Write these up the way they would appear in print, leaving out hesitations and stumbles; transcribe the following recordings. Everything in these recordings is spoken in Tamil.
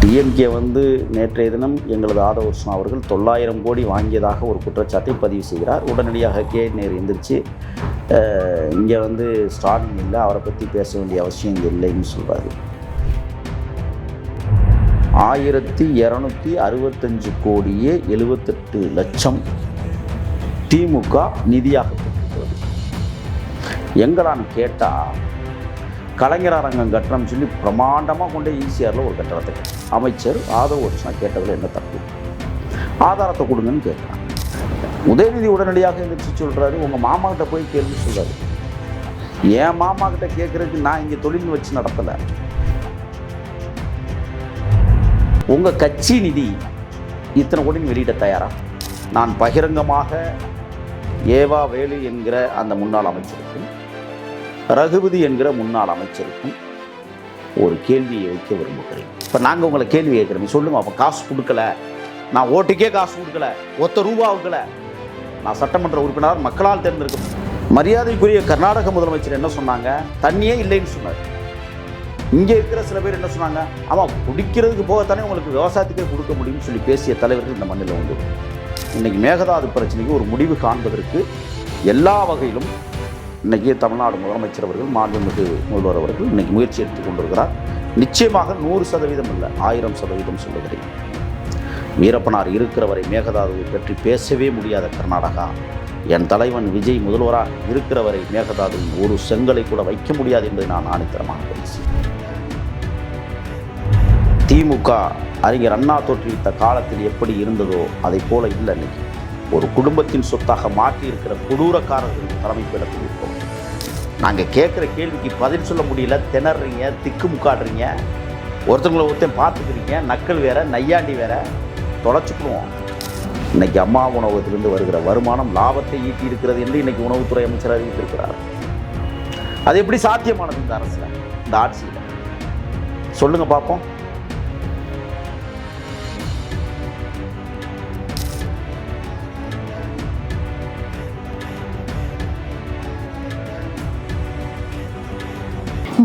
டிஎம்கே நேற்றைய தினம் எங்களது ஆதவர்ஷன் அவர்கள் 900 கோடி வாங்கியதாக ஒரு குற்றச்சாட்டை பதிவு செய்கிறார். உடனடியாக நேரு எந்திரிச்சு இங்கே ஸ்டாலின் இல்லை, அவரை பற்றி பேச வேண்டிய அவசியம் இங்கே இல்லைன்னு சொல்கிறார். 1265 கோடியே 78 லட்சம் திமுக நிதியாக பெற்றிருக்கிறது. எங்களான்னு கேட்டால் கலைஞர் அரங்கம் கட்டணம்னு சொல்லி பிரமாண்டமாக கொண்டு ஈசிஆரில் ஒரு கட்டணத்தை அமைச்சர் ஆதவ வருஷம் கேட்டதில் என்ன தப்பு, ஆதாரத்தை கொடுங்கன்னு கேட்குறாங்க. உதயநிதி உடனடியாக எந்திரிச்சு சொல்கிறாரு, உங்கள் மாமா கிட்ட போய் கேள்வி சொல்கிறாரு. என் மாமா கிட்ட கேட்குறதுக்கு நான் இங்கே தொழில் வச்சு நடத்தலை. உங்கள் கட்சி நிதி இத்தனை கோடி வெளியிட தயாரா? நான் பகிரங்கமாக ஏவா வேலு என்கிற அந்த முன்னாள் அமைச்சருக்கும் ரகுபதி என்கிற முன்னாள் அமைச்சருக்கும் ஒரு கேள்வியை வைக்க விரும்புகிறேன். இப்போ நாங்கள் உங்களை கேள்வி கேட்குறோம், சொல்லுங்கள். அப்போ காசு கொடுக்கல, நான் ஓட்டுக்கே காசு கொடுக்கல, ஒத்த ரூபாவுக்கல, நான் சட்டமன்ற உறுப்பினர், மக்களால் தேர்ந்தெடுக்க. மரியாதைக்குரிய கர்நாடக முதலமைச்சர் என்ன சொன்னாங்க? தண்ணியே இல்லைன்னு சொன்னார். இங்கே இருக்கிற சில பேர் என்ன சொன்னாங்க? ஆமாம், குடிக்கிறதுக்கு போகத்தானே உங்களுக்கு விவசாயத்துக்கே கொடுக்க முடியும்னு சொல்லி பேசிய தலைவர்கள் இந்த மண்ணில் உண்டு. இன்றைக்கி மேகதாது பிரச்சனைக்கு ஒரு முடிவு காண்பதற்கு எல்லா வகையிலும் இன்றைக்கி தமிழ்நாடு முதலமைச்சர் அவர்கள், மாண்புமிகு முதல்வர் அவர்கள் இன்றைக்கி முயற்சி எடுத்துக் கொண்டிருக்கிறார். நிச்சயமாக 100% இல்லை, 1000% சொல்லுகிறேன். வீரப்பனார் இருக்கிற வரை மேகதாதுவை பற்றி பேசவே முடியாத கர்நாடகா, என் தலைவன் விஜய் முதல்வராக இருக்கிற வரை மேகதாதுவின் ஒரு செங்கலை கூட வைக்க முடியாது என்பதை நான் ஆணித்தரமாக பேசி. திமுக அறிஞர் அண்ணா தோற்றுவித்த காலத்தில் எப்படி இருந்ததோ அதை போல இல்லை. இன்னைக்கு ஒரு குடும்பத்தின் சொத்தாக மாற்றி இருக்கிற கொடூரக்காரர்கள் தலைமை பீடத்தில் இருக்கோம். நாங்கள் கேட்குற கேள்விக்கு பதில் சொல்ல முடியல, திணறீங்க, திக்கு முக்காடுறீங்க, ஒருத்தங்களை ஒருத்தன் பார்த்துக்கிறீங்க, நக்கல் வேற, நையாண்டி வேற, தொலைச்சுக்குவோம். இன்னைக்கு அம்மா உணவகத்திலிருந்து வருகிற வருமானம் லாபத்தை ஈட்டி இருக்கிறது என்று இன்னைக்கு உணவுத்துறை அமைச்சர் அறிவித்திருக்கிறார். அது எப்படி சாத்தியமானது இந்த அரசில், இந்த ஆட்சியில்? சொல்லுங்க பார்ப்போம்.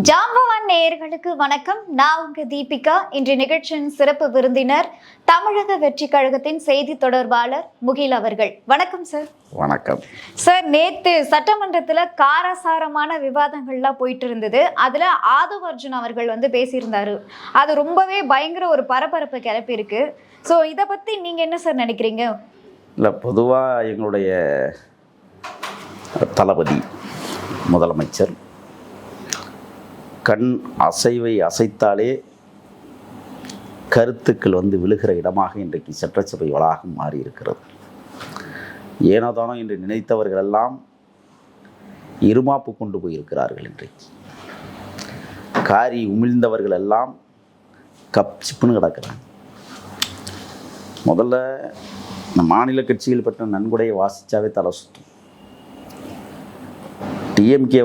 ஜாம்பவான் நேயர்களுக்கு வணக்கம். நான் உங்க தீபிகா. இன்றைய நிகழ்ச்சியின் சிறப்பு விருந்தினர் தமிழக வெற்றி கழகத்தின் செய்தி தொடர்பாளர் முகில் அவர்கள். வணக்கம் சார். வணக்கம் சார். நேத்து சட்டமன்றத்துல காரசாரமான விவாதங்கள்லாம் போயிட்டு இருந்தது. அதுல ஆதவ அர்ஜுன் அவர்கள் பேசியிருந்தாரு. அது ரொம்பவே பயங்கர ஒரு பரபரப்பை கிளப்பி இருக்கு. ஸோ இதை பத்தி நீங்க என்ன சார் நினைக்கிறீங்க? இல்லை, பொதுவாக எங்களுடைய தளபதி முதலமைச்சர் கண் அசைவை அசைத்தாலே கருத்துக்கள் விழுகிற இடமாக இன்றைக்கு சட்டசபை வளாகம் மாறி இருக்கிறது. ஏனோதானோ என்று நினைத்தவர்கள் எல்லாம் இருமாப்பு கொண்டு போயிருக்கிறார்கள். இன்றைக்கு காரி உமிழ்ந்தவர்கள் எல்லாம் கப் சிப்புன்னு கிடக்கிறாங்க. முதல்ல இந்த மாநில கட்சிகள் பெற்ற நன்கொடையை வாசித்தாவே தலை சுற்றும். டிஎம்கே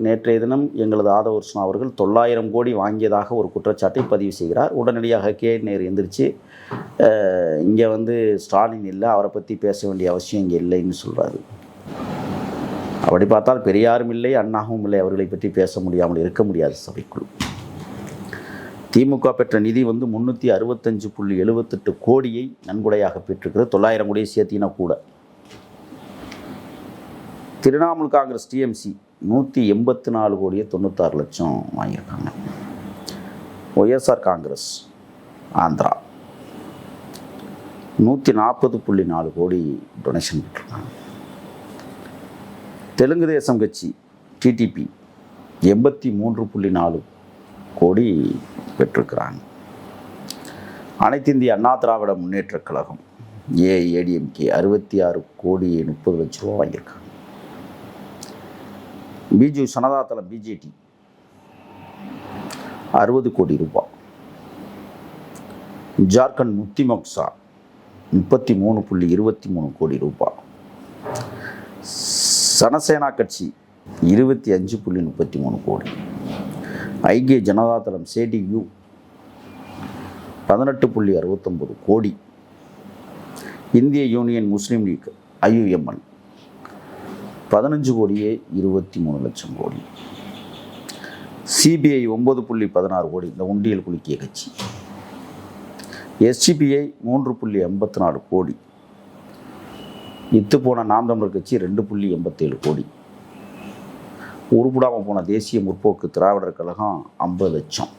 நேற்றைய தினம் எங்களது ஆதவர்ஷன் அவர்கள் 900 கோடி வாங்கியதாக ஒரு குற்றச்சாட்டை பதிவு செய்கிறார். உடனடியாக நேரு எந்திரிச்சு இங்கே ஸ்டாலின் இல்லை, அவரை பற்றி பேச வேண்டிய அவசியம் இங்கே இல்லைன்னு சொல்கிறாரு. அப்படி பார்த்தால் பெரியாரும் இல்லை, அண்ணாவும் இல்லை, அவர்களை பற்றி பேச முடியாமல் இருக்க முடியாது சபைக்குள். திமுக பெற்ற நிதி 365.78 கோடியை நன்கொடையாக பெற்றிருக்கிறது. 900 கோடியை சேர்த்தினா கூட. திரிணாமுல் காங்கிரஸ் டிஎம்சி 184 கோடியே 96 லட்சம் வாங்கியிருக்காங்க. ஒய்எஸ்ஆர் காங்கிரஸ் ஆந்திரா 140.4 கோடி டொனேஷன் பெற்றிருக்காங்க. தெலுங்கு தேசம் கட்சி டிடிபி 83.4 கோடி பெற்றிருக்கிறாங்க. அனைத்து இந்திய அண்ணா திராவிட முன்னேற்றக் கழகம் ஏஐஏடிஎம்கே 66 கோடி 30 லட்ச ரூபா வாங்கியிருக்காங்க. பிஜு ஜனதாதளம் பிஜேடி 60 கோடி ரூபாய். ஜார்க்கண்ட் முக்தி மோர்ச்சா 33.23 கோடி ரூபாய். சனசேனா கட்சி 25.33 கோடி. ஐக்கிய ஜனதாதளம் சேடியு 18.69 கோடி. இந்திய யூனியன் முஸ்லீம் லீக் ஐயுஎம்எல் 15 கோடியே 23 லட்சம் கோடி. சிபிஐ 9.16 கோடி, இந்த உண்டியல் குலுக்கிய கட்சி. எஸ்டிபிஐ 3.84 கோடி, இத்து போன நாம் தமிழர் கட்சி 2.87 கோடி, உருப்படாமல் போன தேசிய முற்போக்கு திராவிடர் கழகம் 50 லட்சம்.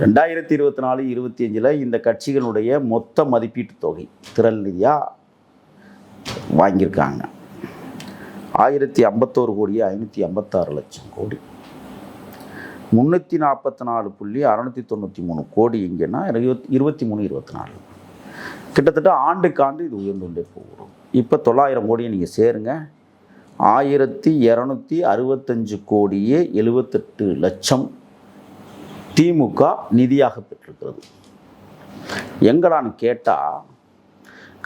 2024-25 இந்த கட்சிகளுடைய மொத்த மதிப்பீட்டு தொகை திரள் நிதியாக வாங்கியிருக்காங்க 1051 கோடியே 556 லட்சம் கோடி. 344.693 கோடி எங்கன்னா 23-24 கிட்டத்தட்ட ஆண்டுக்காண்டு இது உயர்ந்துள்ளே போகிறோம். இப்போ 900 கோடியை நீங்கள் சேருங்க, 1265 கோடியே 78 லட்சம் திமுக நிதியாக பெற்றிருக்கிறது. எங்கடான்னு கேட்டால்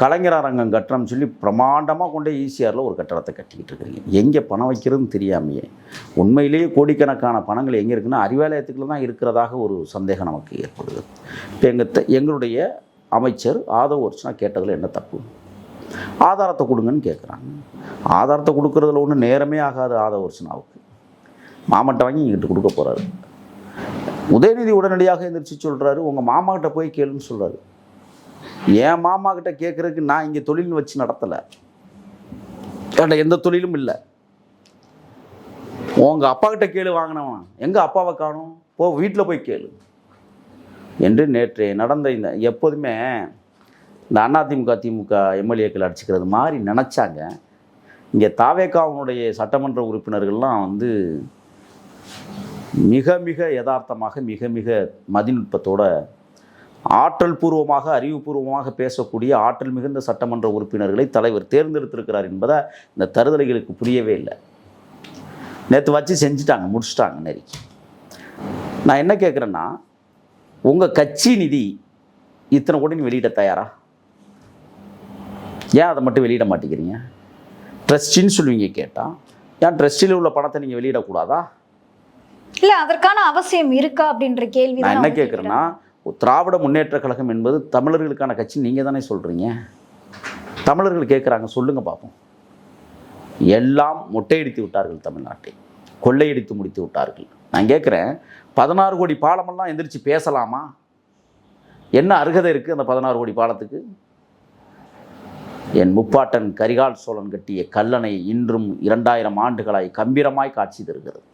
கலைஞர் அரங்கம் கட்டணம்னு சொல்லி பிரமாண்டமாக கொண்டே ஈசிஆரில் ஒரு கட்டடத்தை கட்டிக்கிட்டு இருக்கிறீங்க. எங்கே பணம் வைக்கிறதுன்னு தெரியாமையே உண்மையிலேயே கோடிக்கணக்கான பணங்கள் எங்கே இருக்குன்னா அறிவாலயத்துக்குள்ள தான் இருக்கிறதாக ஒரு சந்தேகம் நமக்கு ஏற்படுது. இப்போ எங்களுடைய அமைச்சர் ஆதவ் அர்ச்சனா கேட்டதில் என்ன தப்பு? ஆதாரத்தை கொடுங்கன்னு கேட்குறாங்க. ஆதாரத்தை கொடுக்குறதுல ஒன்றும் நேரமே ஆகாது. ஆதவ் அர்ச்சனாவுக்கு மாமட்டை வாங்கி இங்கிட்டு கொடுக்க போகிறாரு. உதயநிதி உடனடியாக எந்திரிச்சு சொல்கிறாரு, உங்கள் மாமாக்கிட்ட போய் கேளுன்னு சொல்கிறாரு. என் மாமா கிட்ட கேட்குறதுக்கு நான் இங்கே தொழில் வச்சு நடத்தலை, என்கிட்ட எந்த தொழிலும் இல்லை. உங்கள் அப்பா கிட்ட கேளு வாங்கினவன், எங்கள் அப்பாவை காணும், போ வீட்டில் போய் கேளு என்று நேற்று நடந்த இந்த எப்போதுமே இந்த அதிமுக திமுக எம்எல்ஏக்கள் அடிச்சுக்கிறது மாதிரி நினச்சாங்க. இங்கே தாவேகாவுடைய சட்டமன்ற உறுப்பினர்கள்லாம் வந்து மிக மிக யதார்த்தமாக மிக மிக மதிநுட்பத்தோட ஆற்றல் பூர்வமாக அறிவுபூர்வமாக பேசக்கூடிய ஆற்றல் மிகுந்த சட்டமன்ற உறுப்பினர்களை தலைவர் தேர்ந்தெடுத்திருக்கிறார் என்பதை இந்த தருதலைகளுக்கு புரியவே இல்லை. நேற்று வச்சு செஞ்சுட்டாங்க, முடிச்சுட்டாங்க நெருக்கி. நான் என்ன கேட்குறேன்னா, உங்கள் கட்சி நிதி இத்தனை கோடி வெளியிட தயாரா? ஏன் அதை மட்டும் வெளியிட மாட்டேங்கிறீங்க? ட்ரஸ்டின்னு சொல்லுவீங்க. கேட்டால் ஏன் ட்ரஸ்டில் உள்ள பணத்தை நீங்கள் வெளியிடக்கூடாதா? இல்லை, அதற்கான அவசியம் இருக்கா அப்படின்ற கேள்வி நான் என்ன கேட்குறேன்னா, திராவிட முன்னேற்ற கழகம் என்பது தமிழர்களுக்கான கட்சி நீங்கள் தானே சொல்கிறீங்க. தமிழர்கள் கேட்குறாங்க, சொல்லுங்கள் பார்ப்போம். எல்லாம் மொட்டையடித்து விட்டார்கள், தமிழ்நாட்டை கொள்ளையடித்து முடித்து விட்டார்கள். நான் கேட்குறேன், 16 கோடி பாலமெல்லாம் எந்திரிச்சு பேசலாமா? என்ன அருகதை இருக்குது அந்த 16 கோடி பாலத்துக்கு? என் முப்பாட்டன் கரிகால் சோழன் கட்டிய கல்லணை இன்றும் 2000 ஆண்டுகளாய் கம்பீரமாய் காட்சி தருகிறது.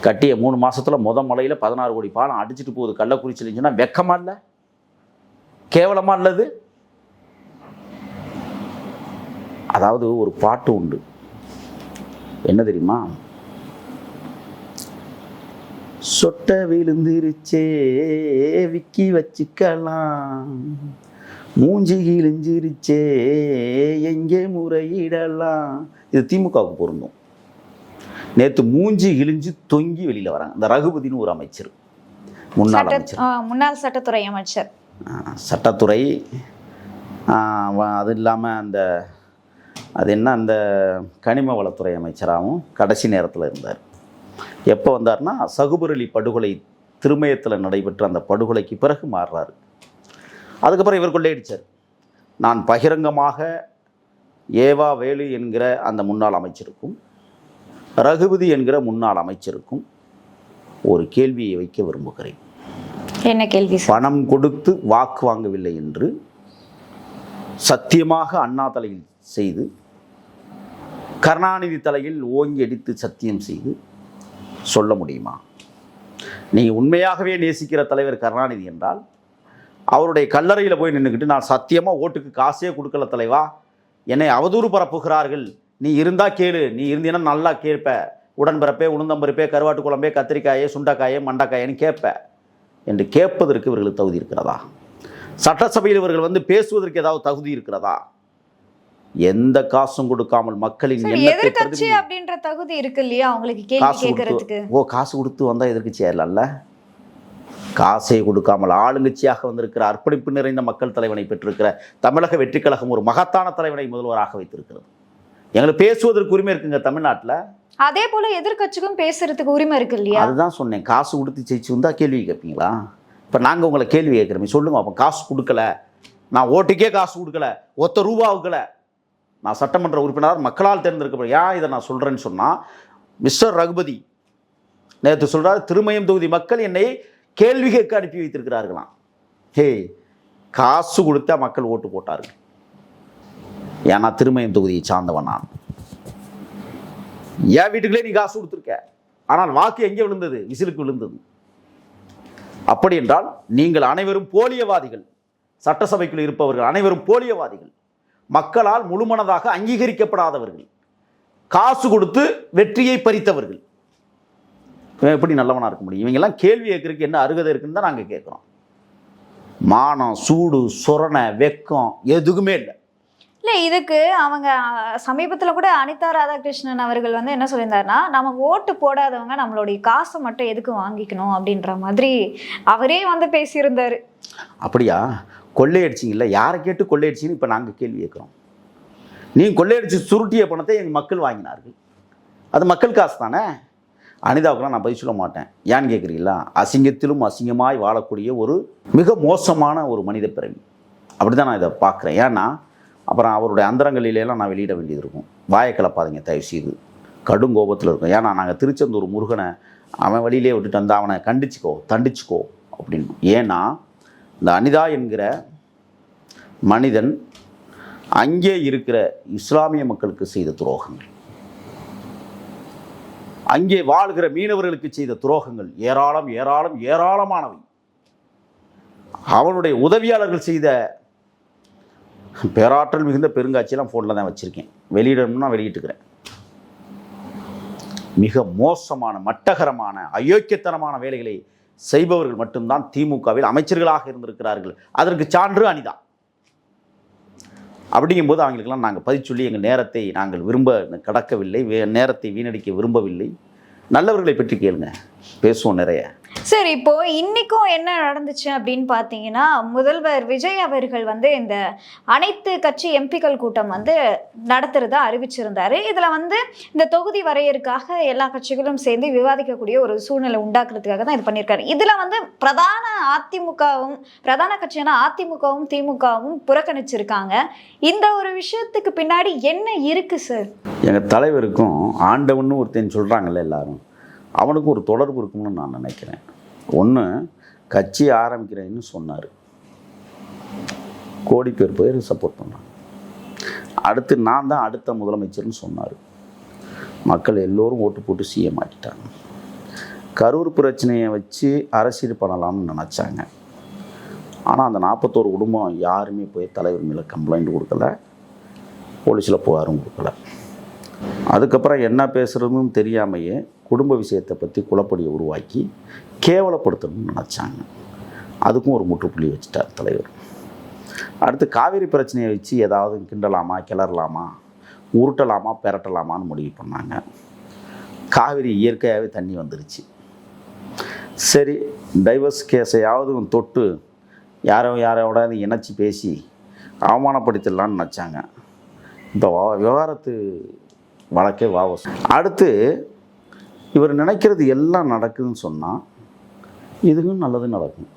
கட்டிய 3 மாதத்தில் மலையில் 16 கோடி பாலம் அடிச்சுட்டு போகுது கள்ளக்குறிச்சியில் சொன்னால் வெக்கமா இல்லை? கேவலமா இல்லது? அதாவது ஒரு பாட்டு உண்டு, என்ன தெரியுமா? சொட்ட விழுந்துருச்சே விக்கி வச்சுக்கலாம், மூஞ்சி கிழிஞ்சிருச்சே எங்கே முறையிடலாம். இது திமுகவுக்கு பொருந்தும். நேற்று மூஞ்சி இழிஞ்சு தொங்கி வெளியில் வராங்க இந்த ரகுபதினு ஒரு அமைச்சர், முன்னாள் சட்டத்துறை அமைச்சர். சட்டத்துறை அது இல்லாமல் அது என்ன அந்த கனிம வளத்துறை அமைச்சராகவும் கடைசி நேரத்தில் இருந்தார். எப்போ வந்தார்னா சகுபுரலி படுகொலை திருமயத்தில் நடைபெற்ற அந்த படுகொலைக்கு பிறகு மாறுறாரு. அதுக்கப்புறம் இவர் கொள்ளையடிச்சார். நான் பகிரங்கமாக ஏவா வேலு என்கிற அந்த முன்னாள் அமைச்சருக்கும் ரகுபதி என்கிற முன்னாள் அமைச்சருக்கும் ஒரு கேள்வியை வைக்க விரும்புகிறேன். என்ன கேள்வி? பணம் கொடுத்து வாக்கு வாங்கவில்லை என்று சத்தியமாக அண்ணா தலையில் செய்து கருணாநிதி தலையில் ஓங்கி அடித்து சத்தியம் செய்து சொல்ல முடியுமா? நீங்கள் உண்மையாகவே நேசிக்கிற தலைவர் கருணாநிதி என்றால் அவருடைய கல்லறையில் போய் நின்றுக்கிட்டு, நான் சத்தியமாக ஓட்டுக்கு காசே கொடுக்கல தலைவா, என்னை அவதூறு பரப்புகிறார்கள், நீ இருந்தா கேளு, நீ இருந்தீன்னா நல்லா கேட்ப, உடன்பிறப்பே உளுந்தம்பருப்பே கருவாட்டு குழம்பே கத்திரிக்காயே சுண்டைக்காயே மண்டைக்காயன்னு கேட்ப என்று கேட்பதற்கு இவர்களுக்கு தகுதி இருக்கிறதா? சட்டசபையில் இவர்கள் வந்து பேசுவதற்கு ஏதாவது தகுதி இருக்கிறதா? எந்த காசும் கொடுக்காமல் மக்களின் எதிர்க்கட்சி அப்படின்ற தகுதி இருக்கு இல்லையா அவங்களுக்கு கேள்வி கேட்கறதுக்கு? காசு கொடுத்து வந்தா எதிர்க்கட்சி ஆயிடலாம்ல. காசை கொடுக்காமல் ஆளுங்கட்சியாக வந்திருக்கிற அர்ப்பணிப்பு நிறைந்த மக்கள் தலைவனை பெற்றிருக்கிற தமிழக வெற்றி கழகம் ஒரு மகத்தான தலைவனை முதல்வராக வைத்திருக்கிறது. எங்களுக்கு பேசுவதற்கு உரிமை இருக்குங்க தமிழ்நாட்டில். அதே போல எதிர்க்கட்சிக்கும் பேசுறதுக்கு உரிமை இருக்கு இல்லையா? அதுதான் சொன்னேன். காசு கொடுத்து ஜெயிச்சு வந்தா கேள்வி கேட்பீங்களா? இப்போ நாங்கள் உங்களை கேள்வி கேட்குறோம், சொல்லுங்க. அப்போ காசு கொடுக்கல, நான் ஓட்டுக்கே காசு கொடுக்கல, ஒத்த ரூபாவுக்கல, நான் சட்டமன்ற உறுப்பினர் மக்களால் தேர்ந்தெடுக்கப்படும். ஏன் இதை நான் சொல்கிறேன்னு சொன்னால், மிஸ்டர் ரகுபதி நேற்று சொல்கிறார், திருமயம் தொகுதி மக்கள் என்னை கேள்வி கேட்க அனுப்பி வைத்திருக்கிறார்களாம். ஹே, காசு கொடுத்தா மக்கள் ஓட்டு போட்டார்கள். ஏன்னா திருமயம் தொகுதியை சார்ந்தவன் நான். என் வீட்டுக்குள்ளே நீ காசு கொடுத்துருக்க, ஆனால் வாக்கு எங்கே விழுந்தது? விசிலுக்கு விழுந்தது. அப்படி என்றால் நீங்கள் அனைவரும் போலியவாதிகள். சட்டசபைக்குள் இருப்பவர்கள் அனைவரும் போலியவாதிகள், மக்களால் முழுமனதாக அங்கீகரிக்கப்படாதவர்கள், காசு கொடுத்து வெற்றியை பறித்தவர்கள். இவன் எப்படி நல்லவனா இருக்க முடியும்? இவங்கெல்லாம் கேள்வி கேட்கறதுக்கு என்ன அருகதை இருக்குன்னு தான் நாங்கள் கேட்குறோம். மானம், சூடு, சொரணை, வெக்கம் எதுவுமே இல்லை. இல்லை, இதுக்கு அவங்க சமீபத்தில் கூட அனிதா ராதாகிருஷ்ணன் அவர்கள் வந்து என்ன சொல்லியிருந்தாருன்னா, நமக்கு ஓட்டு போடாதவங்க நம்மளுடைய காசை மட்டும் எதுக்கு வாங்கிக்கணும் அப்படின்ற மாதிரி அவரே வந்து பேசியிருந்தாரு. அப்படியா? கொள்ளையடிச்சிங்கல்ல, யாரை கேட்டு கொள்ளையடிச்சின்னு இப்போ நாங்கள் கேள்வி கேட்குறோம். நீங்கள் கொள்ளையடிச்சு சுருட்டிய பணத்தை எங்கள் மக்கள் வாங்கினார்கள், அது மக்கள் காசு தானே. அனிதாவுக்குலாம் நான் பதில் சொல்ல மாட்டேன். ஏன்னு கேட்குறீங்களா? அசிங்கத்திலும் அசிங்கமாய் வாழக்கூடிய ஒரு மிக மோசமான ஒரு மனித பிறவி. அப்படி தான் நான் இதை பார்க்குறேன். ஏன்னா அப்புறம் அவருடைய அந்தரங்களிலெல்லாம் நான் வெளியிட வேண்டியது இருக்கும். வாயை கலப்பாதீங்க தயவு செய்து, கடும் கோபத்தில் இருக்கும். ஏன்னா நாங்கள் திருச்செந்தூர் முருகனை அவன் வழியிலே விட்டுட்டு வந்தால் அவனை கண்டிச்சுக்கோ தண்டிச்சுக்கோ அப்படின்னு. ஏன்னா இந்த அனிதா என்கிற மனிதன் அங்கே இருக்கிற இஸ்லாமிய மக்களுக்கு செய்த துரோகங்கள், அங்கே வாழ்கிற மீனவர்களுக்கு செய்த துரோகங்கள் ஏராளம் ஏராளம் ஏராளமானவை. அவனுடைய உதவியாளர்கள் செய்த பேராற்றல் மிகுந்த பெருங்காட்சியெல்லாம் ஃபோனில் தான் வச்சுருக்கேன், வெளியிடணும்னா வெளியிட்டுக்கிறேன். மிக மோசமான, மட்டகரமான, அயோக்கியத்தனமான வேலைகளை செய்பவர்கள் மட்டும்தான் திமுகவில் அமைச்சர்களாக இருந்திருக்கிறார்கள். அதற்கு சான்று அனிதா. அப்படிங்கும்போது அவங்களுக்கெல்லாம் நாங்கள் பதில் சொல்லி எங்கள் நேரத்தை நாங்கள் கடக்கவில்லை, நேரத்தை வீணடிக்க விரும்பவில்லை. நல்லவர்களை பற்றி கேளுங்க, பேசுவோம் நிறைய. சரி, இப்போ இன்னைக்கும் என்ன நடந்துச்சு அப்படின்னு பார்த்தீங்கன்னா, முதல்வர் விஜய் அவர்கள் வந்து இந்த அனைத்து கட்சி எம்பிக்கள் கூட்டம் வந்து நடத்துறதா அறிவிச்சிருந்தாரு. இதுல வந்து இந்த தொகுதி வரையறுக்காக எல்லா கட்சிகளும் சேர்ந்து விவாதிக்கக்கூடிய ஒரு சூழ்நிலை உண்டாக்குறதுக்காக தான் இது பண்ணியிருக்காரு. இதுல வந்து பிரதான கட்சியான அதிமுகவும் திமுகவும் புறக்கணிச்சிருக்காங்க. இந்த ஒரு விஷயத்துக்கு பின்னாடி என்ன இருக்கு சார்? எங்கள் தலைவருக்கும் ஆண்டவன்னு ஒருத்தன் சொல்கிறாங்கல்ல எல்லாரும், அவனுக்கும் ஒரு தொடர்பு இருக்கும்னு நான் நினைக்கிறேன். ஒன்று, கட்சி ஆரம்பிக்கிறேன்னு சொன்னார், கோடி பேர் சப்போர்ட் பண்ணாங்க. அடுத்து நான் தான் அடுத்த முதலமைச்சர்னு சொன்னார், மக்கள் எல்லோரும் ஓட்டு போட்டு சிஎம் ஆக்கிட்டாங்க. கரூர் பிரச்சனையை வச்சு அரசியல் பண்ணலாம்னு நினச்சாங்க. ஆனால் அந்த 41 குடும்பம் யாருமே போய் தலைவர் மேலே கம்ப்ளைண்ட் கொடுக்கல, போலீஸில் புகாரும் கொடுக்கல. அதுக்கப்புறம் என்ன பேசுகிறதுன்னு தெரியாமையே குடும்ப விஷயத்தை பற்றி குழப்படியை உருவாக்கி கேவலப்படுத்தணும்னு நினச்சாங்க. அதுக்கும் ஒரு முற்றுப்புள்ளி வச்சுட்டார் தலைவர். அடுத்து காவிரி பிரச்சனையை வச்சு ஏதாவது கிண்டலாமா, கிளறலாமா, உருட்டலாமா, பெரட்டலாமான்னு முடிவு பண்ணாங்க. காவிரி இயற்கையாகவே தண்ணி வந்துருச்சு. சரி, டைவர்ஸ் கேஸையாவது தொட்டு யாரோட இணைச்சி பேசி அவமானப்படுத்திடலான்னு நினச்சாங்க. இப்போ விவகாரத்து வழக்கே வாபஸ். அடுத்து இவர் நினைக்கிறது எல்லாம் நடக்குதுன்னு சொன்னால் இதுக்கும் நல்லது நடக்கும்.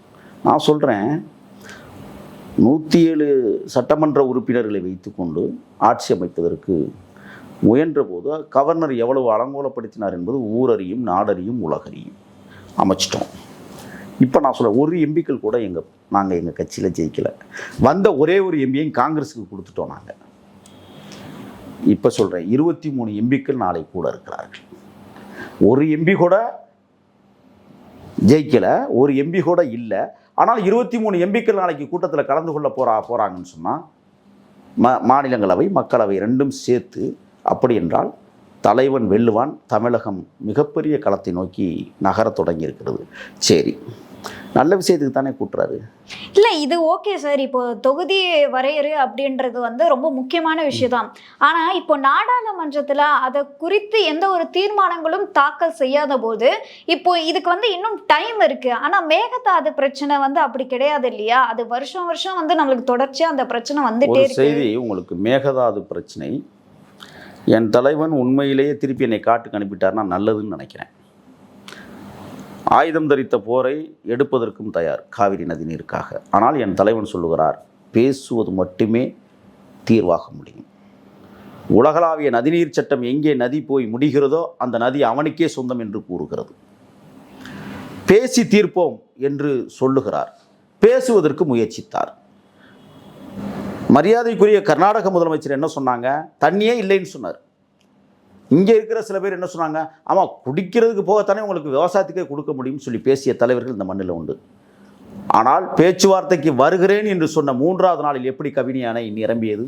நான் சொல்கிறேன், 107 சட்டமன்ற உறுப்பினர்களை வைத்துக்கொண்டு ஆட்சி அமைப்பதற்கு முயன்ற போது கவர்னர் எவ்வளவு அலங்கோலப்படுத்தினார் என்பது ஊரறியும், நாடறியும், உலகறியும். அமைச்சிட்டோம். இப்போ நான் சொல்ல, ஒரு எம்பிக்கள் கூட நாங்கள் எங்கள் கட்சியில் ஜெயிக்கலை. வந்த ஒரே ஒரு எம்பியையும் காங்கிரஸுக்கு கொடுத்துட்டோம் நாங்கள். இப்போ சொல்கிறேன், 23 எம்பிக்கள் நாளை கூட இருக்கிறார்கள். ஒரு எம்பி கூட ஜெயிக்கலை, ஒரு எம்பி கூட இல்லை. ஆனால் 23 எம்பிக்கள் நாளைக்கு கூட்டத்தில் கலந்து கொள்ள போகிறாங்கன்னு சொன்னால் மாநிலங்களவை, மக்களவை ரெண்டும் சேர்த்து. அப்படி என்றால் தலைவன் வெல்லுவான். தமிழகம் மிகப்பெரிய களத்தை நோக்கி நகர தொடங்கி இருக்கிறது. சரி, நல்ல விஷயத்துக்கு தானே கூட்டுறாரு. இல்லை, இது ஓகே சார். இப்போ தொகுதி வரையறு அப்படின்றது வந்து ரொம்ப முக்கியமான விஷயம் தான். ஆனால் இப்போ நாடாளுமன்றத்தில் அதை குறித்து எந்த ஒரு தீர்மானங்களும் தாக்கல் செய்யாத போது இப்போ இதுக்கு வந்து இன்னும் டைம் இருக்கு. ஆனால் மேகதாது பிரச்சனை வந்து அப்படி கிடையாது இல்லையா? அது வருஷம் வருஷம் வந்து நம்மளுக்கு தொடர்ச்சியாக அந்த பிரச்சனை வந்துட்டே இருக்கு. செய்தி உங்களுக்கு, மேகதாது பிரச்சனை என் தலைவன் உண்மையிலேயே திருப்பி என்னை காட்டுக்கு அனுப்பிட்டார்னா நல்லதுன்னு நினைக்கிறேன். ஆயுதம் தரித்த போரை எடுப்பதற்கும் தயார் காவிரி நதி நீருக்காக. ஆனால் என் தலைவன் சொல்லுகிறார், பேசுவது மட்டுமே தீர்வாக முடியும். உலகளாவிய நதிநீர் சட்டம் எங்கே நதி போய் முடிகிறதோ அந்த நதி அவனுக்கே சொந்தம் என்று கூறுகிறது. பேசி தீர்ப்போம் என்று சொல்லுகிறார். பேசுவதற்கு முயற்சித்தார். மரியாதைக்குரிய கர்நாடக முதலமைச்சர் என்ன சொன்னாங்க? தண்ணியே இல்லைன்னு சொன்னார். இங்கே இருக்கிற சில பேர் என்ன சொன்னாங்க? ஆமாம், குடிக்கிறதுக்கு போகத்தானே உங்களுக்கு விவசாயத்துக்கே கொடுக்க முடியும்னு சொல்லி பேசிய தலைவர்கள் இந்த மண்ணில் உண்டு. ஆனால் பேச்சுவார்த்தைக்கு வருகிறேன் என்று சொன்ன 3வது நாளில் எப்படி கபினி அணை நிரம்பியது?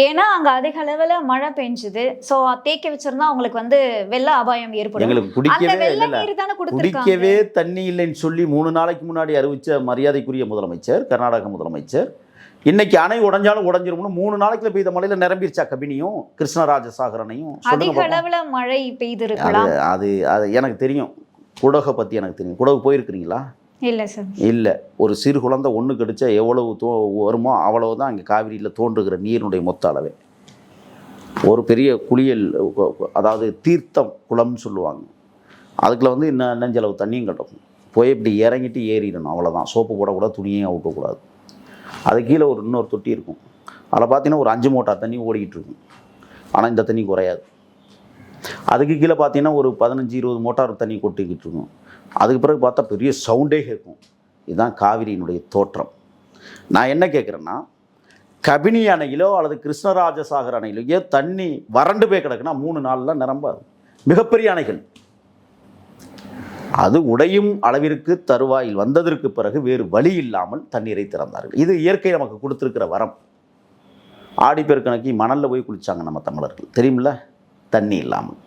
ஏன்னா அங்க அதிக அளவுல மழை பெஞ்சுது. சோ தேக்கி வச்சிருந்தா அவங்களுக்கு வந்து வெள்ள அபாயம் ஏற்படும். எங்களுக்கு குடிக்கவே தண்ணி இல்லைன்னு சொல்லி 3 நாளைக்கு முன்னாடி அறிவிச்ச மரியாதைக்குரிய முதலமைச்சர், கர்நாடக முதலமைச்சர், இன்னைக்கு அணை உடைஞ்சாலும் உடைஞ்சிரும்னு 3 நாளைக்குள்ள பெய்த மழையில நிரம்பிருச்சா கபினியும் கிருஷ்ணராஜசாகரனையும்? அதிக அளவுல மழை பெய்து இருக்கலாம். அது எனக்கு தெரியும். குடகை பத்தி எனக்கு தெரியும். குடகு போயிருக்கிறீங்களா? இல்லை சார். இல்லை. ஒரு சிறு குழந்தை ஒன்று கடிச்சா எவ்வளவு வருமோ அவ்வளவுதான் அங்கே காவிரியில் தோன்றுகிற நீரினுடைய மொத்த அளவே. ஒரு பெரிய குளியல், அதாவது தீர்த்தம் குளம்னு சொல்லுவாங்க, அதுக்குள்ள வந்து இன்னும் நெஞ்சளவு தண்ணியும் கிடக்கும். போய் இப்படி இறங்கிட்டு ஏறிடணும், அவ்வளோதான். சோப்பு போடக்கூடாது, துணியும் அவுக்கக்கூடாது. அது கீழே இன்னொரு தொட்டி இருக்கும். அதில் பார்த்தீங்கன்னா ஒரு 5 மோட்டார் தண்ணி ஓடிக்கிட்டு இருக்கும். ஆனால் இந்த தண்ணி குறையாது. அதுக்கு கீழே பார்த்தீங்கன்னா ஒரு 15-20 மோட்டார் தண்ணி கொட்டிக்கிட்டு இருக்கும். அதுக்கு பிறகு பார்த்தா பெரிய சவுண்டே கேட்கும். இதுதான் காவிரியினுடைய தோற்றம். நான் என்ன கேட்குறேன்னா, கபினி அணையிலோ அல்லது கிருஷ்ணராஜசாகர் அணையிலோ தண்ணி வறண்டு போய் கிடக்குன்னா 3 நாளில் நிரம்பாது. மிகப்பெரிய அணைகள் அது உடையும் அளவிற்கு தருவாயில் வந்ததற்கு பிறகு வேறு வழி இல்லாமல் தண்ணீரை திறந்தார்கள். இது இயற்கை நமக்கு கொடுத்துருக்கிற வரம். ஆடிப்பெருக்கணக்கி மணலில் போய் குளித்தாங்க நம்ம தமிழர்கள், தெரியுமில்ல, தண்ணி இல்லாமல்.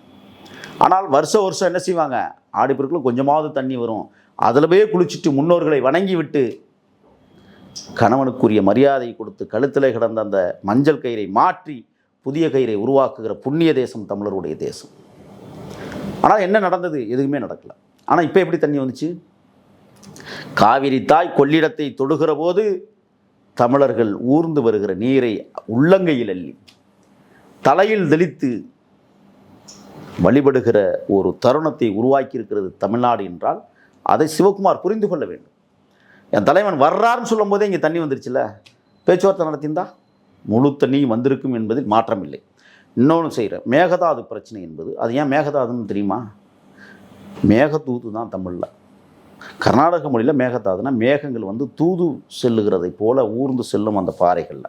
ஆனால் வருஷம் என்ன செய்வாங்க? ஆடிப்பெருக்கில் கொஞ்சமாவது தண்ணி வரும், அதில் போய் குளிச்சுட்டு முன்னோர்களை வணங்கி விட்டு கணவனுக்குரிய மரியாதையை கொடுத்து கழுத்தில் கிடந்த அந்த மஞ்சள் கயிறை மாற்றி புதிய கயிறை உருவாக்குகிற புண்ணிய தேசம் தமிழருடைய தேசம். ஆனால் என்ன நடந்தது? எதுவுமே நடக்கலை. ஆனால் இப்போ எப்படி தண்ணி வந்துச்சு? காவிரி தாய் கொள்ளிடத்தை தொடுகிற போது தமிழர்கள் ஊர்ந்து வருகிற நீரை உள்ளங்கையில் அள்ளி தலையில் தெளித்து வழிபடுகிற ஒரு தருணத்தை உருவாக்கி இருக்கிறது தமிழ்நாடு என்றால் அதை சிவகுமார் புரிந்து கொள்ள வேண்டும். என் தலைவன் வர்றாருன்னு சொல்லும் போதே இங்கே தண்ணி வந்துருச்சுல்ல, பேச்சுவார்த்தை நடத்தியிருந்தா முழு தண்ணியும் வந்திருக்கும் என்பதில் மாற்றம் இல்லை. இன்னொன்று செய்கிறேன், மேகதாது பிரச்சனை என்பது, அது ஏன் மேகதாதுன்னு தெரியுமா? மேகதூது தான் தமிழில். கர்நாடக மொழியில் மேகதாதுனா மேகங்கள் வந்து தூது செல்லுகிறதை போல ஊர்ந்து செல்லும் அந்த பாறைகளில்.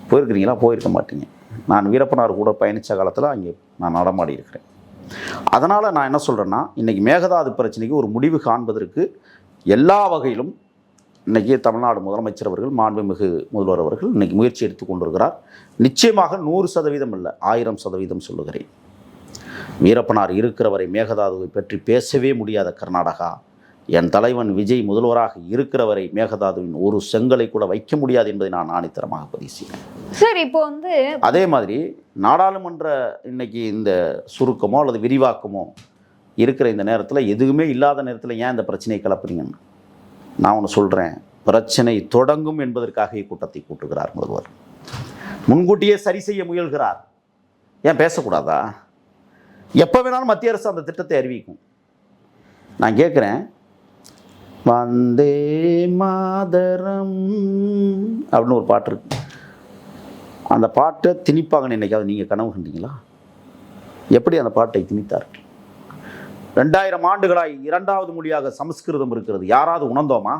போயிருக்கிறீங்களா? போயிருக்க மாட்டீங்க. நான் வீரப்பனார் கூட பயணித்த காலத்தில் அங்கே நான் நடமாடி இருக்கிறேன். அதனால் நான் என்ன சொல்கிறேன்னா, இன்றைக்கி மேகதாது பிரச்சனைக்கு ஒரு முடிவு காண்பதற்கு எல்லா வகையிலும் இன்றைக்கி தமிழ்நாடு முதலமைச்சர் அவர்கள், மாண்புமிகு முதல்வர் அவர்கள் இன்றைக்கி முயற்சி எடுத்து கொண்டிருக்கிறார். நிச்சயமாக 100% இல்லை, 1000% சொல்லுகிறேன். வீரப்பனார் இருக்கிற வரை மேகதாதுவை பற்றி பேசவே முடியாத கர்நாடகா, என் தலைவன் விஜய் முதல்வராக இருக்கிற வரை மேகதாதுவின் ஒரு செங்கலை கூட வைக்க முடியாது என்பதை நான் ஆணித்தரமாக பதிவு செய்கிறேன். சார், இப்போ வந்து அதே மாதிரி நாடாளுமன்ற இன்னைக்கு இந்த சுருக்கமோ அல்லது விரிவாக்கமோ இருக்கிற இந்த நேரத்தில், எதுவுமே இல்லாத நேரத்தில் ஏன் இந்த பிரச்சனையை கிளப்புறீங்கன்னு நான் ஒன்று சொல்கிறேன். பிரச்சனை தொடங்கும் என்பதற்காக கூட்டத்தை கூட்டுகிறார் முதல்வர். முன்கூட்டியே சரி செய்ய முயல்கிறார். ஏன் பேசக்கூடாதா? எப்போ வேணாலும் மத்திய அரசு அந்த திட்டத்தை அறிவிக்கும். நான் கேட்குறேன், வந்தே மாதரம் அப்படின்னு ஒரு பாட்டு இருக்கு. அந்த பாட்டை திணிப்பாங்கன்னு என்னைக்காவது நீங்கள் கனவு கண்டீங்களா? எப்படி அந்த பாட்டை திணித்தார்கள்? 2000 ஆண்டுகளாய் 2வது மொழியாக சமஸ்கிருதம் இருக்கிறது. யாராவது உணர்ந்தோமா?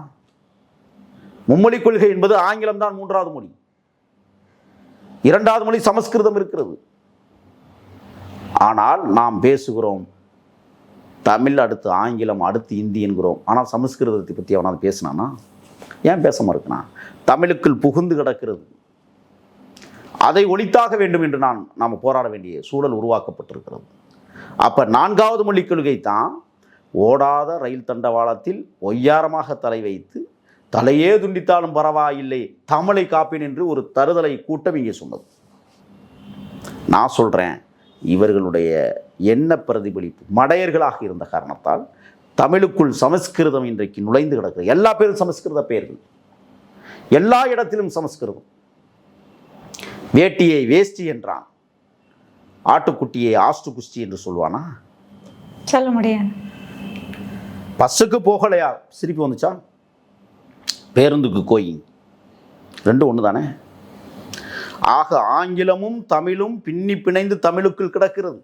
மும்மொழி கொள்கை என்பது ஆங்கிலம் தான் 3வது மொழி. 2வது மொழி சமஸ்கிருதம் இருக்கிறது. ஆனால் நாம் பேசுகிறோம் தமிழ், அடுத்து ஆங்கிலம், அடுத்து இந்தி என்கிறோம். ஆனால் சமஸ்கிருதத்தை பற்றி அவனால் பேசினானா? ஏன் பேச மறுக்கனா? தமிழுக்குள் புகுந்து கிடக்கிறது. அதை ஒழித்தாக வேண்டும் என்று நாம் போராட வேண்டிய சூழல் உருவாக்கப்பட்டிருக்கிறது. அப்போ 4வது மொழிக் கொள்கை தான் ஓடாத ரயில் தண்டவாளத்தில் ஒய்யாரமாக தலை வைத்து தலையே துண்டித்தாலும் பரவாயில்லை தமிழை காப்பேன் என்று ஒரு தருதலை கூட்டம் இங்கே சொன்னது. நான் சொல்கிறேன், இவர்களுடைய எண்ண பிரதிபலிப்பு மடையர்களாக இருந்த காரணத்தால் தமிழுக்குள் சமஸ்கிருதம் இன்றைக்கு நுழைந்து கிடக்கிறது. எல்லா பேரும் சமஸ்கிருத பெயர்கள், எல்லா இடத்திலும் சமஸ்கிருதம். வேட்டியை வேஷ்டி என்றான், ஆட்டுக்குட்டியை ஆஸ்டு குஸ்டி என்று சொல்வானா? சொல்ல முடியாது. பஸ்ஸுக்கு போகலையா சிரிப்பு வந்துச்சா? பேருந்துக்கு கோயிங், ரெண்டும் ஒன்று தானே. ஆக ஆங்கிலமும் தமிழும் பின்னி பிணைந்து தமிழுக்குள் கிடக்கிறது.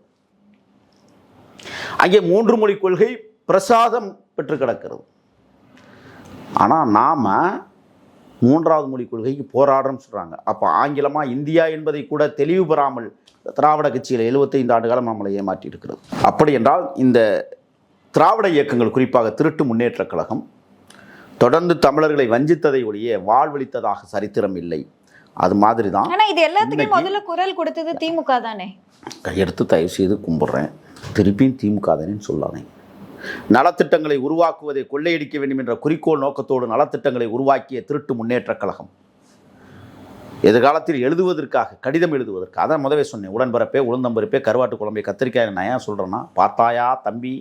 அங்கே 3 மொழி கொள்கை பிரசாதம் பெற்று கிடக்கிறது. ஆனால் நாம் 3வது மொழிக் கொள்கைக்கு போராடுறோம்னு சொல்கிறாங்க. அப்போ ஆங்கிலமா இந்தியா என்பதை கூட தெளிவு பெறாமல் திராவிட கட்சியில் 75 ஆண்டு காலம் நம்மளை ஏமாற்றி இருக்கிறது. அப்படி என்றால் இந்த திராவிட இயக்கங்கள், குறிப்பாக திருட்டு முன்னேற்ற கழகம், தொடர்ந்து தமிழர்களை வஞ்சித்ததை ஒழிய வாழ்வளித்ததாக சரித்திரம் இல்லை. அது மாதிரி தான். ஆனா இது எல்லாத்துக்கும் முதல்ல குரல் கொடுத்தது திமுக தானே. கையெடுத்து தயவு செய்து கும்பிட்றேன், திருப்பியும் திமுக தானே சொல்லாதீங்க. நலத்திட்டங்களை உருவாக்குவதை கொள்ளையடிக்க வேண்டும் என்ற குறிக்கோள் நோக்கத்தோடு நலத்திட்டங்களை உருவாக்கிய திருட்டு முன்னேற்ற கழகம் எதிர்காலத்தில் எழுதுவதற்காக, கடிதம் எழுதுவதற்கு, அதான் முதவே சொன்னேன், உடன்பரப்பே, உளுந்தம்பருப்பே, கருவாட்டு குழம்பே, கத்திரிக்காய். நான் ஏன் சொல்கிறேன்னா, பார்த்தாயா தம்பி,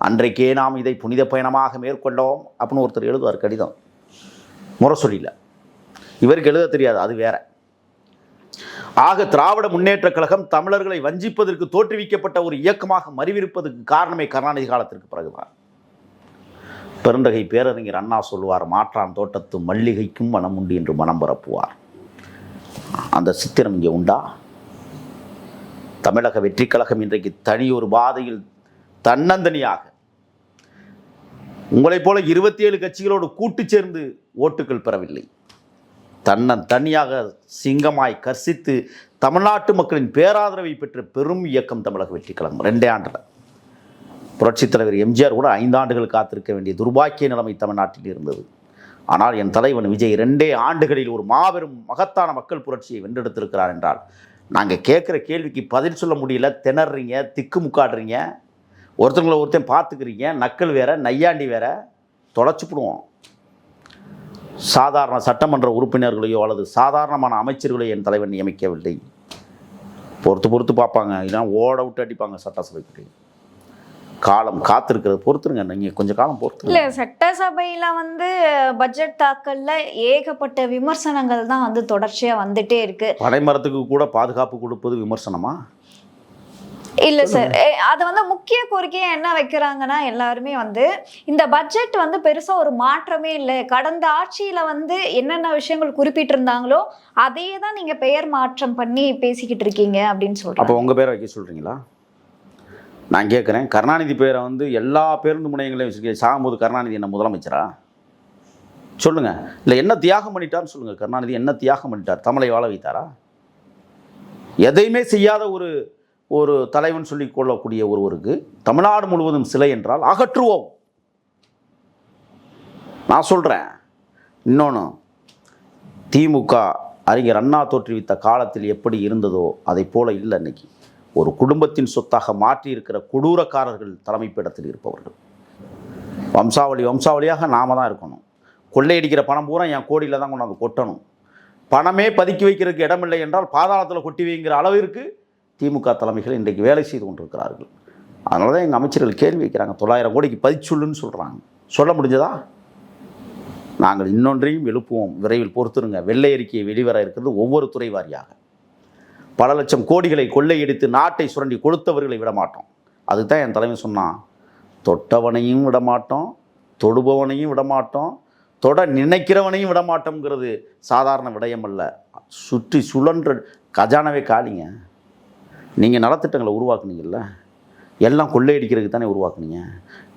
அன்றைக்கே நாம் இதை புனித பயணமாக மேற்கொண்டோம் அப்படின்னு ஒருத்தர் எழுதுவார் கடிதம். முரசொலியில் இவருக்கு எழுத தெரியாது, அது வேற. ஆக திராவிட முன்னேற்ற கழகம் தமிழர்களை வஞ்சிப்பதற்கு தோற்றுவிக்கப்பட்ட ஒரு இயக்கமாக மறிவிருப்பதற்கு காரணமே கருணாநிதி காலத்திற்கு பிறகுதான். பெருந்தகை பேரறிஞர் அண்ணா சொல்லுவார், மாற்றான் தோட்டத்து மல்லிகைக்கும் மனம் உண்டு என்று மனம் பரப்புவார். அந்த சித்திரம் இங்கே உண்டா? தமிழக வெற்றி கழகம் இன்றைக்கு தனியொரு பாதையில் தன்னந்தனியாக, உங்களைப் போல 27 கட்சிகளோடு கூட்டு சேர்ந்து ஓட்டுகள் பெறவில்லை. தனியாக சிங்கமாய் கர்சித்து தமிழ்நாட்டு மக்களின் பேராதரவை பெற்ற பெரும் இயக்கம் தமிழக வெற்றி கழகம். 2 ஆண்டில் புரட்சித் தலைவர் எம்ஜிஆர் கூட 5 ஆண்டுகள் காத்திருக்க வேண்டிய துர்பாக்கிய நிலைமை தமிழ்நாட்டில் இருந்தது. ஆனால் என் தலைவன் விஜய் 2 ஆண்டுகளில் ஒரு மாபெரும் மகத்தான மக்கள் புரட்சியை வென்றெடுத்திருக்கிறார் என்றால், நாங்கள் கேட்குற கேள்விக்கு பதில் சொல்ல முடியல, திணறீங்க, திக்குமுக்காடுறீங்க, ஒருத்தங்களை ஒருத்தன் பார்த்துக்கிறீங்க, நக்கல் வேற, நையாண்டி வேற, தொலைச்சுப்பிடுவோம். சாதாரண சட்டமன்ற உறுப்பினர்களையோ அல்லது சாதாரணமான அமைச்சர்களையோ என் தலைவன் நியமிக்கவில்லை. பொறுத்து பார்ப்பாங்க, இல்லைன்னா ஓட விட்டு அடிப்பாங்க சட்டசபைக்கு. காலம் காத்திருக்கிறது, பொறுத்துருங்க, நீங்கள் கொஞ்சம் காலம் பொறுத்து. இல்லை, சட்டசபையில் பட்ஜெட் தாக்கல்ல ஏகப்பட்ட விமர்சனங்கள் தான் தொடர்ச்சியாக வந்துட்டே இருக்கு. பனைமரத்துக்கு கூட பாதுகாப்பு கொடுப்பது விமர்சனமா? இல்லை சார், அதை முக்கிய கோரிக்கையை என்ன வைக்கிறாங்கன்னா, எல்லாருமே இந்த பட்ஜெட் பெருசா ஒரு மாற்றமே இல்லை, கடந்த ஆட்சியில என்னென்ன விஷயங்கள் குறிப்பிட்டிருந்தாங்களோ அதையே தான் நீங்க பெயர் மாற்றம் பண்ணி பேசிக்கிட்டு இருக்கீங்க அப்படின்னு சொல்றாங்க. அப்போ உங்க பேரை வைக்க சொல்றீங்களா? நான் கேட்குறேன், கருணாநிதி பேரை எல்லா பேருந்து முனையங்களையும் வச்சுருக்கேன். சாகும்போது கருணாநிதி என்ன முதலமைச்சரா? சொல்லுங்க. இல்லை, என்ன தியாகம் பண்ணிட்டார்னு சொல்லுங்க. கருணாநிதி என்ன தியாகம் பண்ணிட்டார்? தமிழை வாழ வைத்தாரா? எதையுமே செய்யாத ஒரு தலைவன் சொல்லிக் கொள்ளக்கூடிய ஒருவருக்கு தமிழ்நாடு முழுவதும் சிலை என்றால் அகற்றுவோம். நான் சொல்கிறேன். இன்னொன்று, திமுக அறிஞர் அண்ணா தோற்றுவித்த காலத்தில் எப்படி இருந்ததோ அதை போல இல்லை. இன்னைக்கு ஒரு குடும்பத்தின் சொத்தாக மாற்றி இருக்கிற கொடூரக்காரர்கள் தலைமைப்பிடத்தில் இருப்பவர்கள். வம்சாவளியாக நாம தான் இருக்கணும். கொள்ளையடிக்கிற பணம் பூரா என் கோடியில் தான் கொண்டாந்து கொட்டணும். பணமே பதுக்கி வைக்கிறதுக்கு இடமில்லை என்றால் பாதாளத்தில் கொட்டி வைங்கிற அளவிற்கு திமுக தலைமைகள் இன்றைக்கு வேலை செய்து கொண்டிருக்கிறார்கள். அதனால தான் எங்கள் அமைச்சர்கள் கேள்வி வைக்கிறாங்க, 900 கோடிக்கு பதிச்சுள்ளுன்னு சொல்கிறாங்க. சொல்ல முடிஞ்சதா? நாங்கள் இன்னொன்றையும் எழுப்புவோம், விரைவில் பொறுத்துருங்க. வெள்ளை அறிக்கையை வெளிவர இருக்கிறது ஒவ்வொரு துறை வாரியாக. பல லட்சம் கோடிகளை கொள்ளையடித்து நாட்டை சுரண்டி கொடுத்தவர்களை விடமாட்டோம். அதுதான் என் தலைமை சொன்னான், தொட்டவனையும் விடமாட்டோம், தொடுபவனையும் விடமாட்டோம், தொட நினைக்கிறவனையும் விடமாட்டோங்கிறது சாதாரண விடயம் அல்ல. சுற்றி சுழன்ற கஜானாவே காலிங்க. நீங்கள் நலத்திட்டங்களை உருவாக்குனீங்கல்ல, எல்லாம் கொள்ளையடிக்கிறதுக்கு தானே உருவாக்குனீங்க.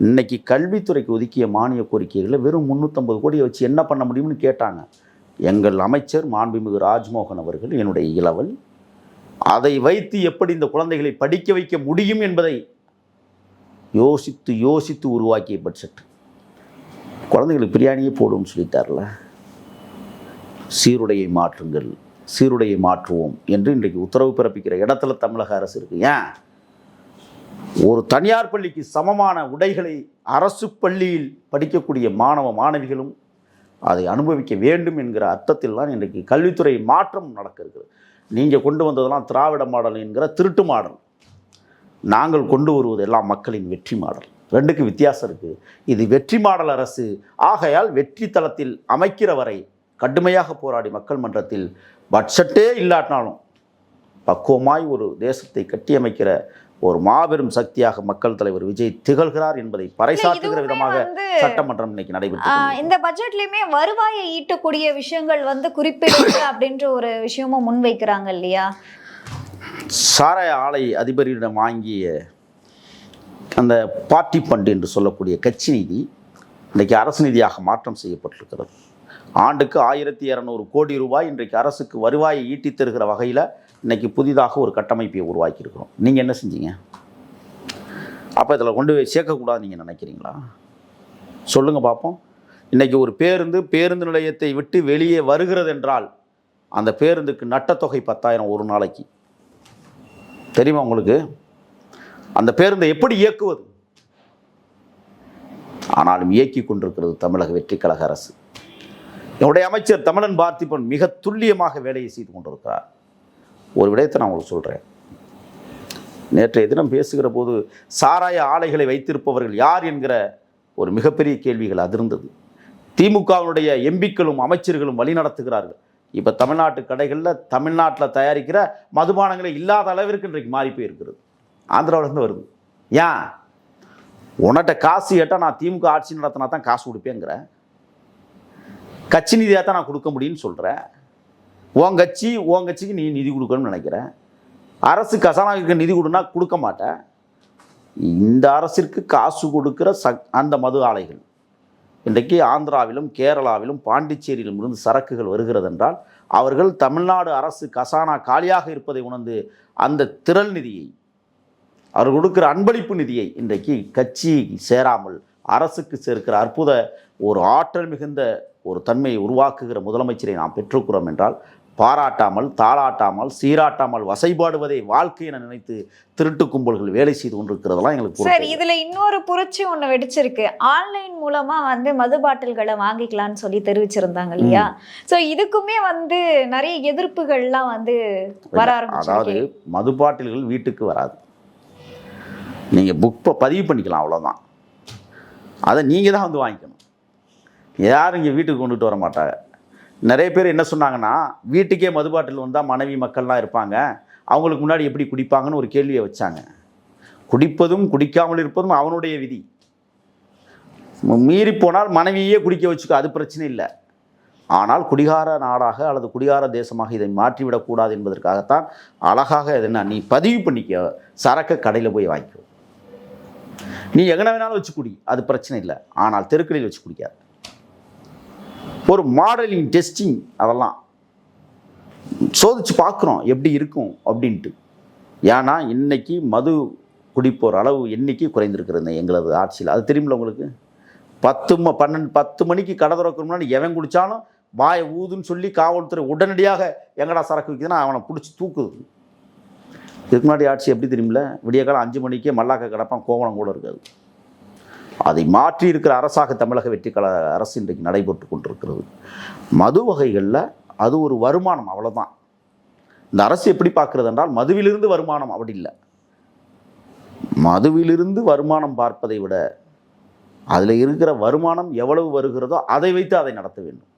இன்றைக்கி கல்வித்துறைக்கு ஒதுக்கிய மானிய கோரிக்கைகளை வெறும் 350 கோடியை வச்சு என்ன பண்ண முடியும்னு கேட்டாங்க. எங்கள் அமைச்சர் மாண்புமிகு ராஜ்மோகன் அவர்கள், என்னுடைய இளவல், அதை வைத்து எப்படி இந்த குழந்தைகளை படிக்க வைக்க முடியும் என்பதை யோசித்து உருவாக்கிய பட்ஜெட். குழந்தைகளுக்கு பிரியாணியே போடுவோம்னு சொல்லிட்டார்ல. சீருடையை மாற்றுங்கள், சீருடையை மாற்றுவோம் என்று இன்றைக்கு உத்தரவு பிறப்பிக்கிற இடத்துல தமிழக அரசு இருக்கு. ஏன் ஒரு தனியார் பள்ளிக்கு சமமான உடைகளை அரசு பள்ளியில் படிக்கக்கூடிய மாணவ மாணவிகளும் அதை அனுபவிக்க வேண்டும் என்கிற அர்த்தத்தில் தான் இன்றைக்கு கல்வித்துறை மாற்றம் நடக்க இருக்குது. நீங்கள் கொண்டு வந்ததெல்லாம் திராவிட மாடல் என்கிற திருட்டு மாடல். நாங்கள் கொண்டு வருவது எல்லாம் மக்களின் வெற்றி மாடல். 2க்கு வித்தியாசம் இருக்குது. இது வெற்றி மாடல் அரசு. ஆகையால் வெற்றி தளத்தில் அமைக்கிற வரை கடுமையாக போராடி மக்கள் மன்றத்தில் பட்ஜெட்டே இல்லாட்டினாலும் பக்குவமாய் ஒரு தேசத்தை கட்டியமைக்கிற ஒரு மாபெரும் சக்தியாக மக்கள் தலைவர் விஜய் திகழ்கிறார் என்பதை பறைசாற்றுகிற விதமாக சட்டமன்றம் இன்னைக்கு நடைபெற்று. இந்த பட்ஜெட்லயுமே வருவாயை ஈட்டக்கூடிய விஷயங்கள் குறிப்பிடுங்க அப்படின்ற ஒரு விஷயமும் முன்வைக்கிறாங்க இல்லையா? சாராய ஆலை அதிபரிடம் வாங்கிய அந்த பார்ட்டி ஃபண்டு என்று சொல்லக்கூடிய கட்சி நிதி இன்றைக்கு அரசு நிதியாக மாற்றம் செய்யப்பட்டிருக்கிறது. ஆண்டுக்கு 1200 கோடி ரூபாய் இன்றைக்கு அரசுக்கு வருவாயை ஈட்டித் தருகிற வகையில் இன்றைக்கி புதிதாக ஒரு கட்டமைப்பை உருவாக்கியிருக்கிறோம். நீங்கள் என்ன செஞ்சீங்க? அப்போ இதில் கொண்டு போய் சேர்க்கக்கூடாது நீங்கள் நினைக்கிறீங்களா? சொல்லுங்கள் பார்ப்போம். இன்றைக்கி ஒரு பேருந்து நிலையத்தை விட்டு வெளியே வருகிறது என்றால் அந்த பேருந்துக்கு நட்டத்தொகை 10,000 ஒரு நாளைக்கு. தெரியுமா உங்களுக்கு? அந்த பேருந்தை எப்படி இயக்குவது? ஆனாலும் இயக்கி கொண்டிருக்கிறது தமிழக வெற்றி கழக அரசு. என்னுடைய அமைச்சர் தமிழன் பார்த்திபன் மிக துல்லியமாக வேலையை செய்து கொண்டிருக்கிறார். ஒரு விடயத்தை நான் உங்களுக்கு சொல்கிறேன். நேற்றைய தினம் பேசுகிற போது சாராய ஆலைகளை வைத்திருப்பவர்கள் யார் என்கிற ஒரு மிகப்பெரிய கேள்விகள் அதிர்ந்தது. திமுகவினுடைய எம்பிக்களும் அமைச்சர்களும் வழிநடத்துகிறார்கள். இப்போ தமிழ்நாட்டு கடைகளில் தமிழ்நாட்டில் தயாரிக்கிற மதுபானங்களை இல்லாத அளவிற்கு இன்றைக்கு மாறி போயிருக்கிறது. ஆந்திராவிலேருந்து வருது. ஏன்? உன்கிட்ட காசு கேட்டால் நான் திமுக ஆட்சி நடத்தினா தான் காசு கொடுப்பேங்கிற, கட்சி நிதியாக தான் நான் கொடுக்க முடியும்னு சொல்கிறேன். உன் கட்சிக்கு நீ நிதி கொடுக்கணும்னு நினைக்கிறேன். அரசு கசானாவுக்கு நிதி கொடுனா கொடுக்க மாட்டேன். இந்த அரசிற்கு காசு கொடுக்கிற அந்த மது ஆலைகள் இன்றைக்கு ஆந்திராவிலும் கேரளாவிலும் பாண்டிச்சேரியிலும் இருந்து சரக்குகள் வருகிறது என்றால் அவர்கள் தமிழ்நாடு அரசு கசானா காலியாக இருப்பதை உணர்ந்து அந்த திரள் நிதியை, அவர் கொடுக்கிற அன்பளிப்பு நிதியை இன்றைக்கு கட்சி சேராமல் அரசுக்கு சேர்க்கிற அற்புத ஒரு ஆற்றல் மிகுந்த ஒரு தன்மையை உருவாக்குகிற முதலமைச்சரை நாம் பெற்றுக்கிறோம் என்றால் பாராட்டாமல், தாளாட்டாமல், சீராட்டாமல் வசைபாடுவதை வாழ்க்கை என நினைத்து திருட்டு கும்பல்கள் வேலை செய்து கொண்டிருக்கிறதெல்லாம் எங்களுக்கு. சார், இதுல இன்னொரு புரட்சி ஒண்ணு வெடிச்சிருக்கு. ஆன்லைன் மூலமா மது பாட்டில்களை வாங்கிக்கலாம்னு சொல்லி தெரிவிச்சிருந்தாங்க இல்லையா? சோ இதுக்குமே நிறைய எதிர்ப்புகள்லாம் வர ஆரம்பிச்சு. அதாவது மது பாட்டில்கள் வீட்டுக்கு வராது, நீங்க பதிவு பண்ணிக்கலாம், அவ்வளவுதான். அதை நீங்க தான் வாங்கிக்கணும். யாரும் இங்கே வீட்டுக்கு கொண்டுட்டு வர மாட்டாங்க. நிறைய பேர் என்ன சொன்னாங்கன்னா, வீட்டுக்கே மது பாட்டில் வந்தால் மனைவி மக்கள்லாம் இருப்பாங்க, அவங்களுக்கு முன்னாடி எப்படி குடிப்பாங்கன்னு ஒரு கேள்வியை வச்சாங்க. குடிப்பதும் குடிக்காமல் இருப்பதும் அவனுடைய விதி. மீறி போனால் மனைவியே குடிக்க வச்சுக்க, அது பிரச்சனை இல்லை. ஆனால் குடிகார நாடாக அல்லது குடிகார தேசமாக இதை மாற்றிவிடக்கூடாது என்பதற்காகத்தான் அழகாக என்ன, நீ பதிவு பண்ணிக்க, சரக்கு கடையில் போய் வாங்கிக்கோ, நீ எங்கே வேணாலும் வச்சு குடி, அது பிரச்சனை இல்லை. ஆனால் தெருக்களில் வச்சு குடிக்காது. ஒரு மாடலிங் டெஸ்டிங் அதெல்லாம் சோதிச்சு பார்க்குறோம் எப்படி இருக்கும் அப்படின்ட்டு. ஏன்னா இன்னைக்கு மது குடிப்போர் அளவு எண்ணிக்கை குறைந்திருக்கிறது எங்களது ஆட்சியில். அது தெரியுமில்ல உங்களுக்கு? 10 மணிக்கு கடை திறக்கிற முன்னாடி எவன் குடித்தாலும் வாயை ஊதுன்னு சொல்லி காவல்துறை உடனடியாக எங்கடா சரக்கு வைக்குதுன்னா அவனை பிடிச்சி தூக்குது. இதுக்கு முன்னாடி ஆட்சி எப்படி தெரியுமில்ல? விடிய காலம் 5 மணிக்கே மல்லாக்க கிடப்பான், கோவணம் கூட இருக்காது. அதை மாற்றி இருக்கிற அரசாக தமிழக வெற்றி கழக அரசு இன்றைக்கு நடைபெற்று கொண்டிருக்கிறது. மது வகைகளில் அது ஒரு வருமானம், அவ்வளோதான். இந்த அரசு எப்படி பார்க்கிறது என்றால் மதுவிலிருந்து வருமானம், அப்படி இல்லை. மதுவிலிருந்து வருமானம் பார்ப்பதை விட அதில் இருக்கிற வருமானம் எவ்வளவு வருகிறதோ அதை வைத்து அதை நடத்த வேண்டும்.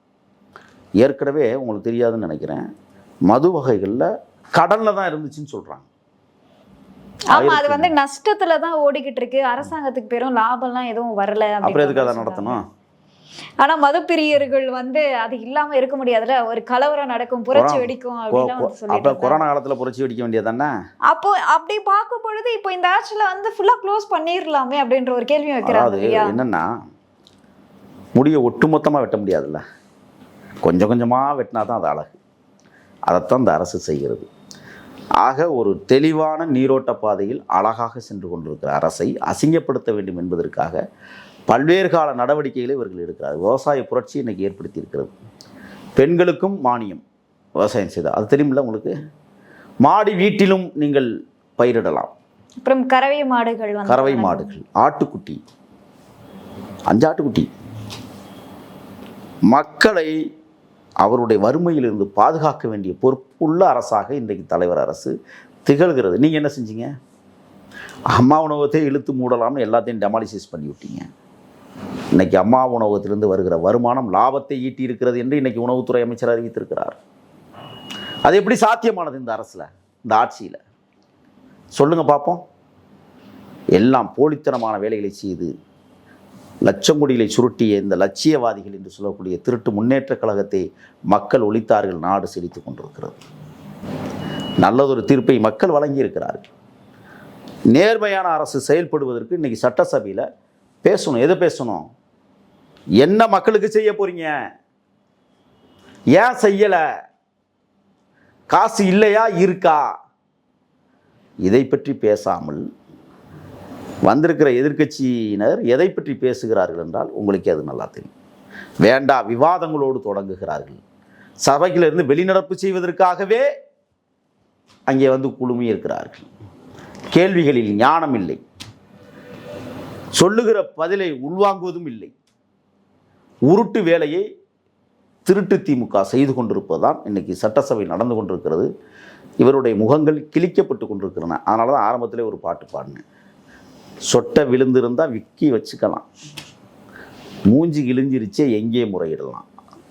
ஏற்கனவே உங்களுக்கு தெரியாதுன்னு நினைக்கிறேன், மது வகைகளில் கடனில் தான் இருந்துச்சுன்னு சொல்கிறாங்க. ஆமா, அது நஷ்டத்துல தான் ஓடிக்கிட்டு இருக்கு. அரசாங்கத்துக்கு பெரும் லாபம்லாம் எதுவும் வரல. அப்புறம் எதுக்கு அதை நடத்தணும்? ஆனா மதுப்பிரியர்கள் அது இல்லாம இருக்க முடியாதுல. ஒரு கலவரம் நடக்கும், புரட்சி வெடிக்கும் அப்ப கொரோனா காலத்துல புரட்சி வெடிக்க வேண்டியதானே? அப்போ அப்படி பார்க்கும் பொழுது இப்போ இந்த ஆட்சியில ஃபுல்லா க்ளோஸ் பண்ணிரலாமே அப்படின்ற ஒரு கேள்வி வைக்கிறாங்க. என்னன்னா, முடிய ஒட்டுமொத்தமா வெட்ட முடியாதுல்ல, கொஞ்சம் கொஞ்சமா வெட்டினா தான் அது அழகு. அதைத்தான் இந்த அரசு செய்கிறது. ஆக ஒரு தெளிவான நீரோட்ட பாதையில் அழகாக சென்று கொண்டிருக்கிற அரசை அசிங்கப்படுத்த வேண்டும் என்பதற்காக பல்வேறு கால நடவடிக்கைகளை இவர்கள் எடுக்கிறார். விவசாய புரட்சி இன்னைக்கு ஏற்படுத்தி இருக்கிறது. பெண்களுக்கும் மானியம் விவசாயம் செய்தால், அது தெரியுமில்ல உங்களுக்கு? மாடி வீட்டிலும் நீங்கள் பயிரிடலாம். அப்புறம் கறவை மாடுகள், ஆட்டுக்குட்டி, 5 ஆட்டுக்குட்டி. மக்களை அவருடைய வறுமையிலிருந்து பாதுகாக்க வேண்டிய பொறுப்புள்ள அரசாக இன்றைக்கு தலைவர் அரசு திகழ்கிறது. நீங்கள் என்ன செஞ்சீங்க? அம்மா உணவகத்தை இழுத்து மூடலாம்னு எல்லாத்தையும் டெமாலிசிஸ் பண்ணி விட்டீங்க. இன்றைக்கி அம்மா உணவகத்திலிருந்து வருகிற வருமானம் லாபத்தை ஈட்டி இருக்கிறது என்று இன்றைக்கி உணவுத்துறை அமைச்சர் அறிவித்திருக்கிறார். அது எப்படி சாத்தியமானது இந்த அரசில், இந்த ஆட்சியில்? சொல்லுங்கள் பார்ப்போம். எல்லாம் போலித்தனமான வேலைகளை செய்து லட்சம் கோடிகளை சுருட்டிய இந்த லட்சியவாதிகள் என்று சொல்லக்கூடிய திருட்டு முன்னேற்ற கழகத்தை மக்கள் ஒழித்தார்கள். நாடு செழித்து கொண்டிருக்கிறது. நல்லதொரு தீர்ப்பை மக்கள் வழங்கியிருக்கிறார்கள். நேர்மையான அரசு செயல்படுவதற்கு இன்னைக்கு சட்டசபையில் பேசணும். எதை பேசணும்? என்ன மக்களுக்கு செய்ய போறீங்க, ஏன் செய்யலை, காசு இல்லையா இருக்கா, இதை பற்றி பேசாமல் வந்திருக்கிற எதிர்க்கட்சியினர் எதை பற்றி பேசுகிறார்கள் என்றால் உங்களுக்கே அது நல்லா தெரியும். வேண்டா விவாதங்களோடு தொடங்குகிறார்கள். சபையிலிருந்து வெளிநடப்பு செய்வதற்காகவே அங்கே வந்து குழுமி இருக்கிறார்கள். கேள்விகளில் ஞானம் இல்லை, சொல்லுகிற பதிலை உள்வாங்குவதும் இல்லை. உருட்டு வேலையை திருட்டு திமுக செய்து கொண்டிருப்பதுதான் இன்னைக்கு சட்டசபை நடந்து கொண்டிருக்கிறது. இவருடைய முகங்கள் கிழிக்கப்பட்டு கொண்டிருக்கிறன. அதனால தான் ஆரம்பத்திலே ஒரு பாட்டு பாடினேன், சொட்டை விழுந்திருந்தால் விக்கி வச்சுக்கலாம், மூஞ்சி கிழிஞ்சிருச்சே எங்கே முறையிடலாம்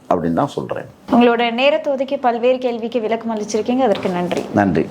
அப்படின்னு தான் சொல்கிறேன். உங்களோட நேரத்தை ஒதுக்கி பல்வேறு கேள்விக்கு விளக்கம் அளிச்சிருக்கீங்க, அதற்கு நன்றி. நன்றி.